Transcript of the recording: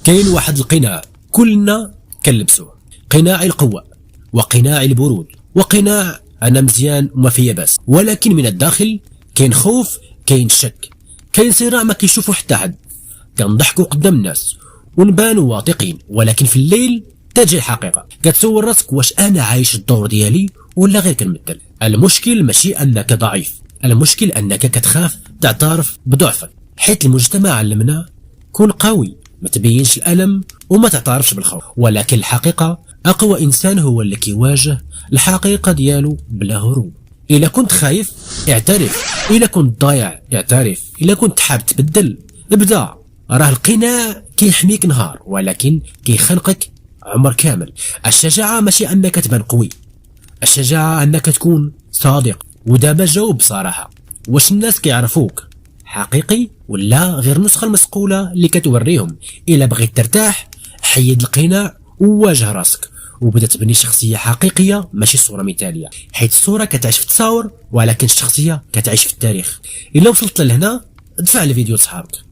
كاين واحد القناع كلنا كنلبسوه، قناع القوة وقناع البرود وقناع انا مزيان وما فيا باس، ولكن من الداخل كاين خوف، كاين شك، كاين صراع ما كيشوفو حتى حد. كنضحكوا قدام الناس ونبانوا واثقين، ولكن في الليل تجي الحقيقة. كتصور راسك واش انا عايش الدور ديالي ولا غير كنمثل. المشكل ماشي انك ضعيف، المشكل انك كتخاف تعترف بضعفك، حيت المجتمع علمنا كون قوي، ما تبينش الالم وما تعترفش بالخوف. ولكن الحقيقة اقوى انسان هو اللي كيواجه الحقيقة ديالو بلا هروب. الا كنت خايف اعترف، الا كنت ضايع اعترف، الا كنت حاب تبدل ابدا. راه القناع كيحميك نهار ولكن كيخنقك عمر كامل. الشجاعة ماشي انك تبان قوي، الشجاعة انك تكون صادق. ودابا جاوب بصراحة، واش الناس كيعرفوك حقيقي ولا غير نسخة المسقولة اللي كتوريهم؟ الا بغيت ترتاح حيد القناع وواجه راسك وبدا تبني شخصية حقيقية ماشي صورة مثالية، حيت الصورة كتعيش في التصاور ولكن الشخصية كتعيش في التاريخ. الا وصلت لهنا ادفع الفيديو لصحابك.